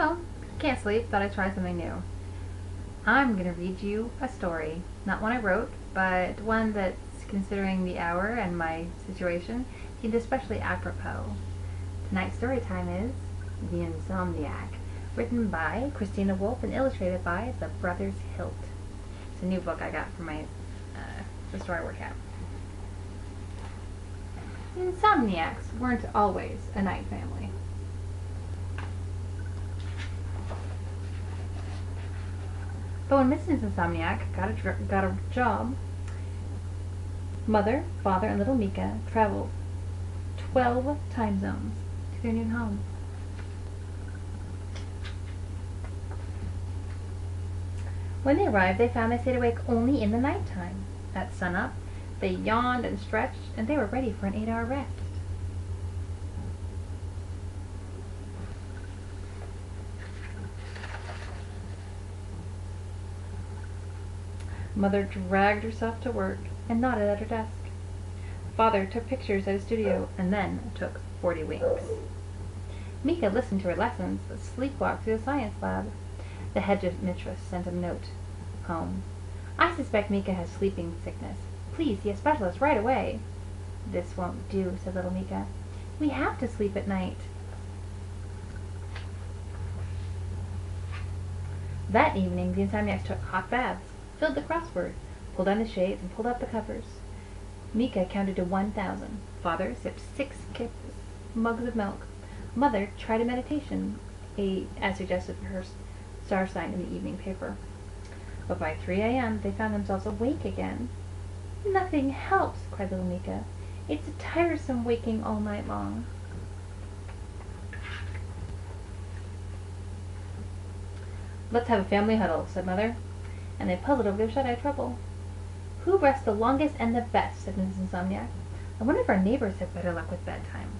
Well, can't sleep, thought I'd try something new. I'm going to read you a story. Not one I wrote, but one that's, considering the hour and my situation, seemed especially apropos. Tonight's story time is The Insomniac, written by Karina Wolf and illustrated by the Brothers Hilts. It's a new book I got from the store I work at. The Insomniacs weren't always a night family. But when Mrs. Insomniac got a job, Mother, Father, and little Mika traveled 12 time zones to their new home. When they arrived, they found they stayed awake only in the nighttime. At sunup, they yawned and stretched, and they were ready for an 8-hour rest. Mother dragged herself to work and nodded at her desk. Father took pictures at his studio and then took 40 winks. Mika listened to her lessons but sleepwalked to the science lab. The headmistress sent a note home. I suspect Mika has sleeping sickness. Please see a specialist right away. This won't do, said little Mika. We have to sleep at night. That evening, the Insomniacs took hot baths, filled the crossword, pulled down the shades, and pulled up the covers. Mika counted to 1,000. Father sipped 6 mugs of milk. Mother tried a meditation, as suggested for her star sign in the evening paper. But by 3 a.m., they found themselves awake again. Nothing helps, cried little Mika. It's tiresome waking all night long. Let's have a family huddle, said Mother, and they puzzled over their shut-eye trouble. Who rests the longest and the best, said Mrs. Insomniac. I wonder if our neighbors have better luck with bedtime.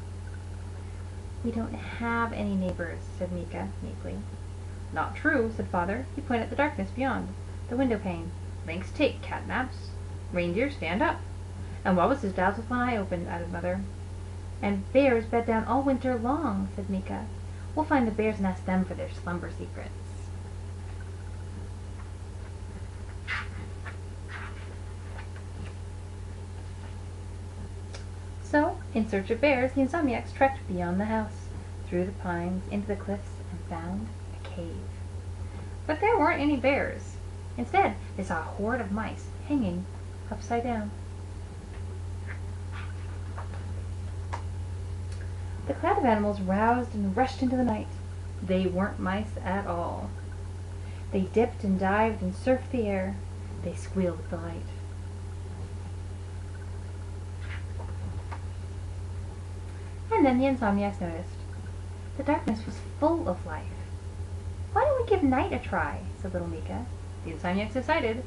We don't have any neighbors, said Mika meekly. Not true, said Father. He pointed at the darkness beyond, the window pane. Lynx take cat naps. Reindeer stand up. And walruses doze with one eye open, added Mother. And bears bed down all winter long, said Mika. We'll find the bears and ask them for their slumber secrets. So, in search of bears, the Insomniacs trekked beyond the house, through the pines, into the cliffs, and found a cave. But there weren't any bears. Instead, they saw a horde of mice hanging upside down. The crowd of animals roused and rushed into the night. They weren't mice at all. They dipped and dived and surfed the air. They squealed with delight. And then the Insomniacs noticed. The darkness was full of life. Why don't we give night a try, said little Mika. The Insomniacs decided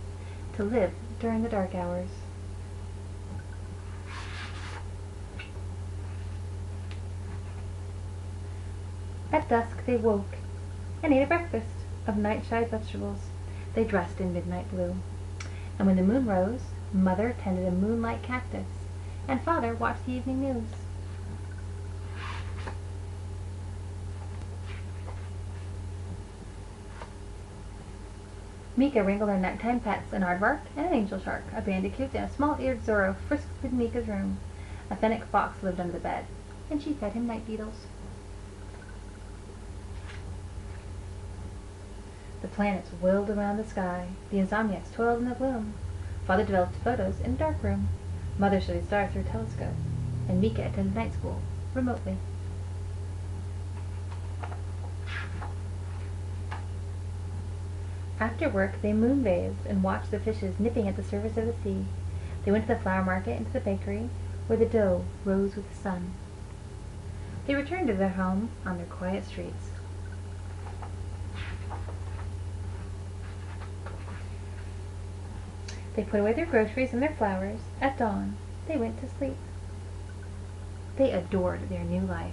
to live during the dark hours. At dusk they woke and ate a breakfast of night-shy vegetables. They dressed in midnight blue. And when the moon rose, Mother tended a moonlight cactus, and Father watched the evening news. Mika wrangled her nighttime pets, an aardvark and an angel shark, a bandicoot, and a small-eared Zorro frisked in Mika's room. A fennec fox lived under the bed, and she fed him night beetles. The planets whirled around the sky. The Insomniacs toiled in the gloom. Father developed photos in a dark room. Mother studied stars through a telescope, and Mika attended night school, remotely. After work, they moonbathed and watched the fishes nipping at the surface of the sea. They went to the flower market and to the bakery, where the dough rose with the sun. They returned to their home on their quiet streets. They put away their groceries and their flowers. At dawn, they went to sleep. They adored their new life.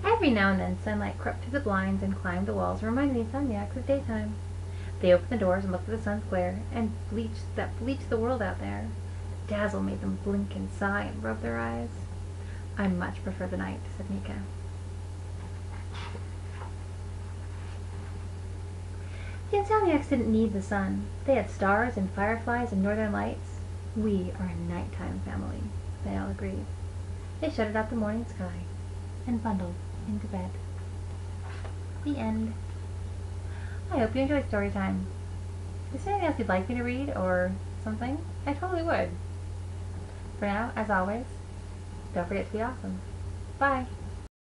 Every now and then, sunlight crept through the blinds and climbed the walls, reminding the Insomniacs of daytime. They opened the doors and looked at the sun's glare and bleached the world out there. The dazzle made them blink and sigh and rub their eyes. I much prefer the night, said Mika. The Insomniacs didn't need the sun. They had stars and fireflies and northern lights. We are a nighttime family, they all agreed. They shuttered out the morning sky and bundled into bed. The end. I hope you enjoyed story time. Is there anything else you'd like me to read or something? I totally would. For now, as always, don't forget to be awesome. Bye.